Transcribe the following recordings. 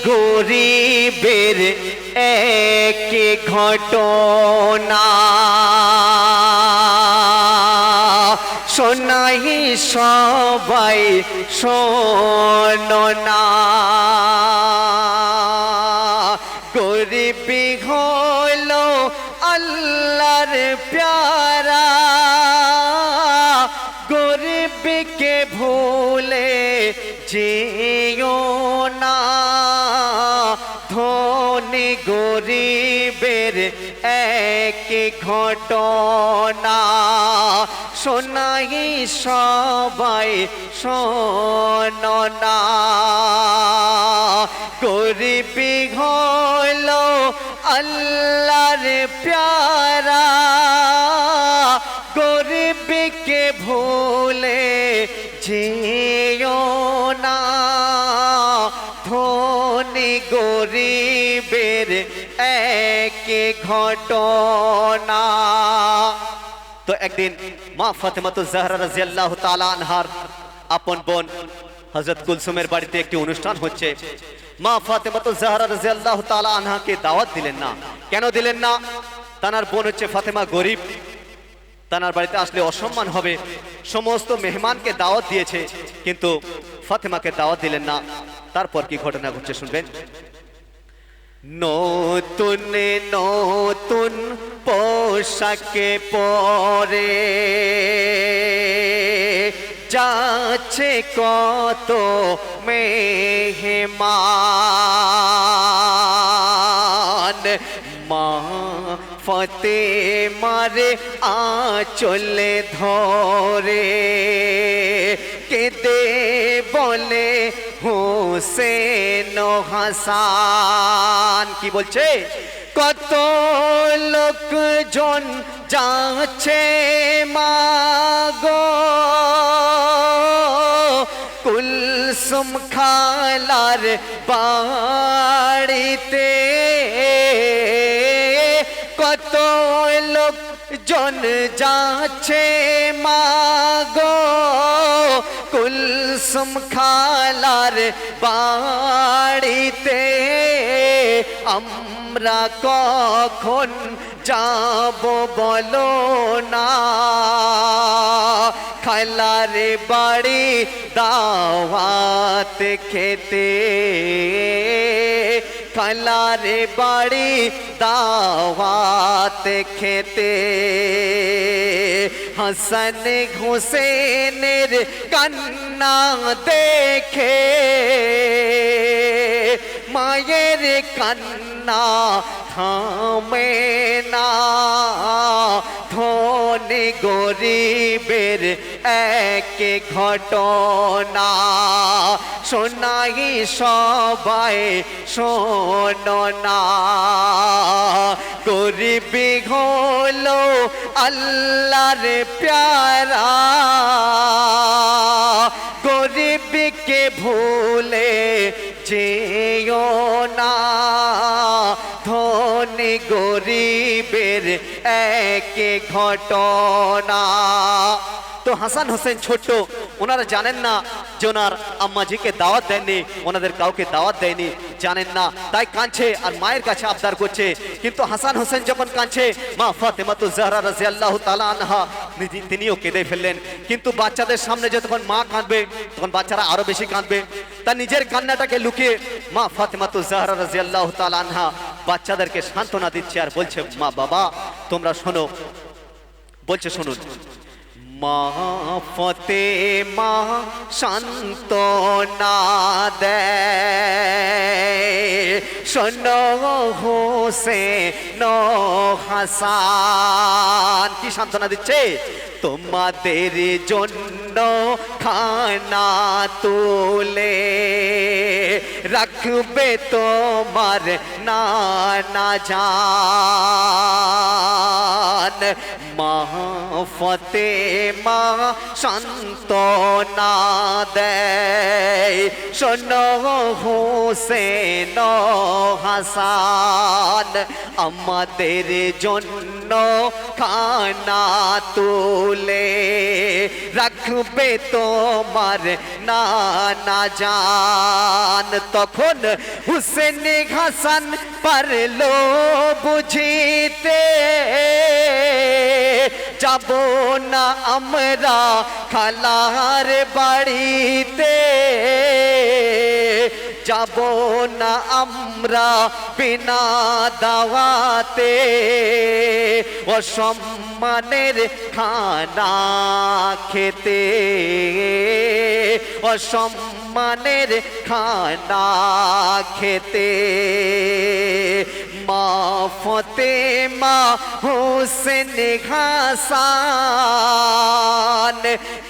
গরিবের এক ঘটনা শোনাই সবাই শোনো না। গরিব হলো আল্লাহর প্যারা, গরিবকে ভুলে যেও না। ধনী গরিবের এক ঘটনা শোনাই সবাই শোনো না। গরিব হলো আল্লাহর প্যারা, গরিবকে ভুলে যেও না। ধনী গরিবের এক ঘটনা। তো একদিন মা ফাতেমাতুজ জাহরা রাদিয়াল্লাহু তাআলা আনহার আপন বোন হযরত কুলসুমের বাড়িতে একটি অনুষ্ঠান হচ্ছে। মা ফাতেমাতুজ জাহরা রাদিয়াল্লাহু তাআলা আনহাকে দাওয়াত দিলেন না। কেন দিলেন না? তানার বোন হচ্ছে ফাতেমা গরিব, তানার বাড়িতে আসলে অসম্মান হবে। সমস্ত মেহমানকে দাওয়াত দিয়েছে, কিন্তু ফাতেমাকে দাওয়াত দিলেন না। তারপর কি ঘটনা ঘটছে শুনবেন। নতুন নতুন পোশাকে পরে যাচ্ছে কত মেহমান। মা ফাতেমার আঁচলে ধরে কেঁদে বলে হোসেন হাসান। কি বলছে? কত লোকজন যাচ্ছে মাগো কুলসুম খালার বাড়িতে। কত লোকজন যাচ্ছে মাগো কুলসুম খালার বাড়িতে। আমরা কখন যাব বলো না, খালার বাড়ি দাওয়াত খেতে। খালার বাড়ি দাওয়াত খেতে। হাসান হোসেনের কান্না দেখে মায়ের কান্না থামে না। ধনী গরিবের এক ঘটনা শোনাই সবাই শোনো না। গরিব হলো আল্লাহর প্যারা, গরিবকে ভুলে যেও না। ধনী গরিবের এক ঘটনা। তো হাসান হোসেন ছোট্ট, ওনারা জানেন না যে ওনার আম্মাজিকে দাওয়াত দেননি, ওনাদের কাউকে দাওয়াত দেয়নি, জানেন না। তাই কাঁদছে আর মায়ের কাছে আবদার করছে। কিন্তু হাসান হোসেন যখন কাঁদছে, মা ফাতেমাতুজ জাহরা রাদিয়াল্লাহু তাআলা আনহা তিনিও কেঁদে ফেললেন। কিন্তু বাচ্চাদের সামনে যখন মা কাঁদবে, তখন বাচ্চারা আরো বেশি কাঁদবে। তার নিজের কান্নাটাকে লুকিয়ে মা ফাতেমাতুজ জাহরা রাদিয়াল্লাহু তাআলা আনহা বাচ্চাদেরকে সান্ত্বনা দিচ্ছে আর বলছে, মা বাবা তোমরা শোনো। বলছে শুনুন। মা ফাতেমা সান্ত্বনা দেয়, শোনো হোসেন হাসান। কি সান্ত্বনা দিচ্ছে? তোমাদের জন্য খানা তুলে রাখবে তোমার নানা জান। মা ফাতেমা সান্ত্বনা দেয়, শোনো হোসেন হাসান। আমাদের জন্য খানা তুলে রাখ থাকবে তোমার নানা জান। তখন হুসেন হাসান পারলো বুঝিতে, যাব না আমরা খালার বাড়িতে, যাব না আমরা বিনা দাওয়াতে, অসম্মানের খানা খেতে, অসম্মানের খানা খেতে। মা ফতেমা হোসেন হাসান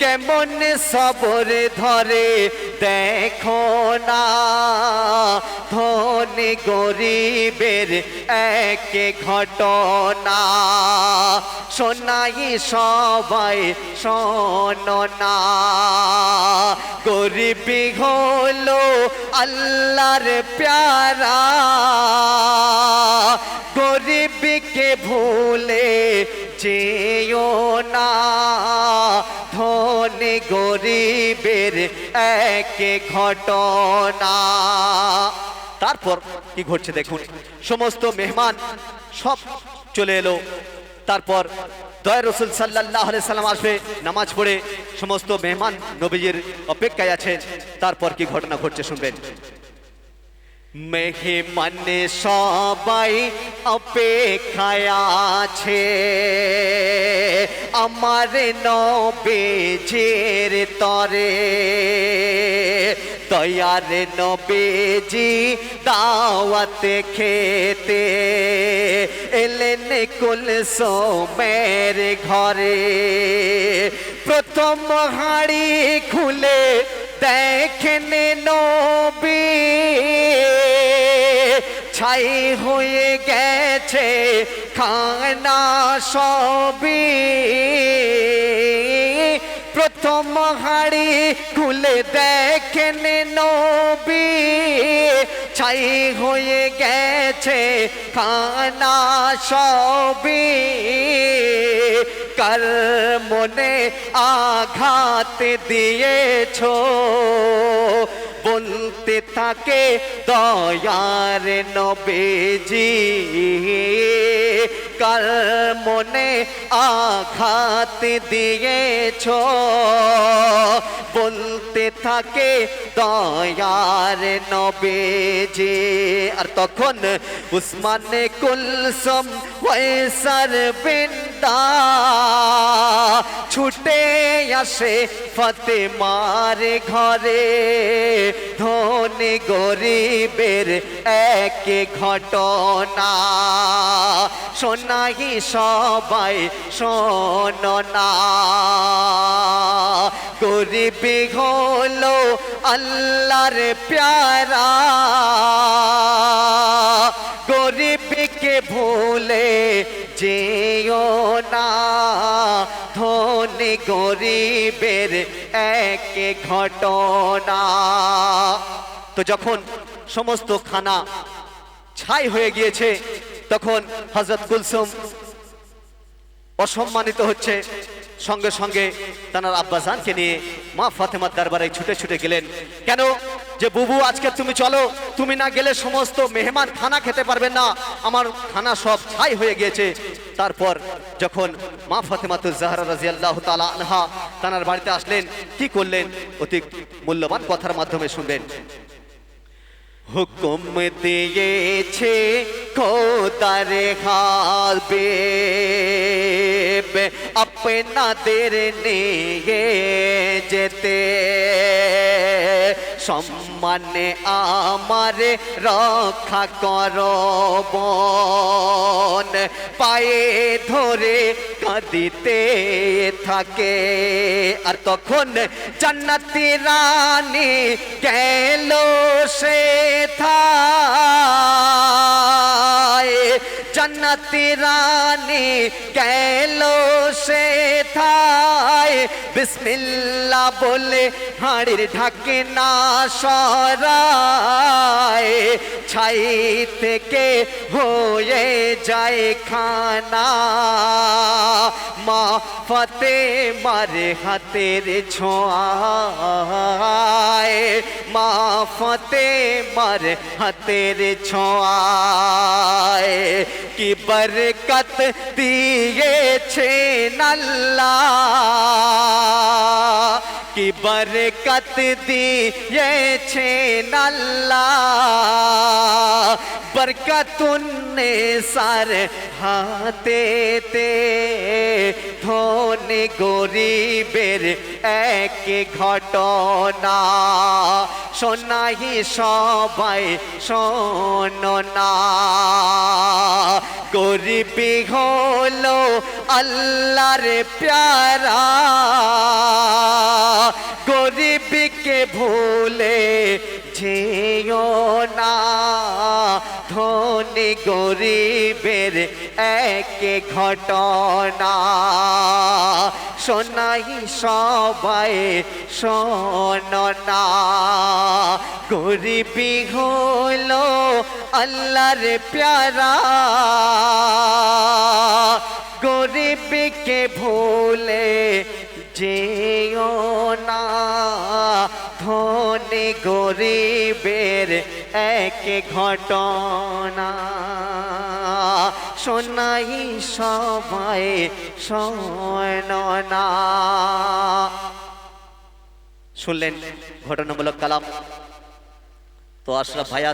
কেমন সবর ধরে দেখো না, ধনী গরিবের এক ঘটনা, শোনাই সবাই শোনো না। গরিবি হলো আল্লাহর প্যারা, গরিবকে ভুলে যেও না, ধনী গরিবের এক ঘটনা। তারপর কি ঘটছে দেখুন, সমস্ত মেহমান সব চলে এলো। তারপর দয়া রসুল সাল্লাল্লাহু আলাইহি সাল্লাম আসবে, নামাজ পড়ে সমস্ত মেহমান নবীজির অপেক্ষায় আছেন। তারপর কি ঘটনা ঘটছে শুনবেন। মেহমান সবাই অপেক্ষায় আছে আমার নবীজির তরে, দয়ার নবীজি দাওয়াত খেতে এলেন কুলসুমের ঘরে। প্রথম হাঁড়ি খুলে দেখেন নবী, ছাই হয়ে গেছে খানা সবই। প্রথম হাঁড়ি খুলে দেখেন নবী, ছাই হয়ে গেছে খানা সবই। কার মনে আঘাত দিয়েছো বলতে থাকে দয়ার নবীজি, কার মনে আঘাত দিয়েছো বলতে থাকে দয়ার নবীজি। আর তখন উসমান কুলসুম ওয়াইসার বিন্দা ছুটে আসে ফাতেমার ঘরে, ধনী গরিবের এক ঘটনা, শোনাই সবাই শোনো না। গরিবি হলো আল্লাহর প্যারা, গরিবকে ভুলে যেও না, ধনী গরিবের এক ঘটনা। তো যখন সমস্ত খানা ছাই হয়ে গিয়েছে, তখন হযরত কুলসুম অসম্মানিত হচ্ছে। সঙ্গে সঙ্গে তার আব্বাজানকে নিয়ে মা ফাতেমার দরবারে ছুটে ছুটে গেলেন। কেন? যে বুবু আজকে তুমি চলো, তুমি না গেলে সমস্ত মেহমান খানা খেতে পারবেন না, আমার খানা সব ছাই হয়ে গিয়েছে। তারপর যখন মা ফাতেমাতুজ জাহরা রাদিয়াল্লাহু তাআলা আনহা তার বাড়িতে আসলেন, কি করলেন অতি মূল্যবান কথার মাধ্যমে শুনবেন। হুকুম দিয়েছে খোদার হাবিব আপনাদের নিয়ে যেতে, সম্মানে আমার রক্ষা করব, পায়ে ধরে কাঁদিতে থাকে। আর তখন জান্নাতি রানী গেল সে থায়, জান্নাতি রানী গেল সে থায়, বিসমিল্লাহ বলে হাঁড়ির ঢাকনা সরায়, ছাই থেকে হয়ে যায় খানা মা ফাতেমার হাতের ছোঁয়ায় মা ফাতেমার হাতের ছোঁয়ায় কি বরকত দিয়েছেন আল্লাহ কি বরকত দিয়েছেন আল্লাহ বরকতুন্নে সার হাতেতে ধনী গরিবের এক ঘটনা শোনাই সবাই শোনো না গরিবি হলো আল্লাহর প্যারা গরিবকে ভুলে যেও না ধনী গরিবের এক ঘটনা শোনাই সবাই শোনো না গরিবি হলো আল্লাহর প্যারা গরিবকে ভুলে যেও না ধনী গরিবের এক ঘটনা শোনাই সবাই শোনো না শুনলেন ঘটনামূলক কালাম তো আশরাফ ভাইয়া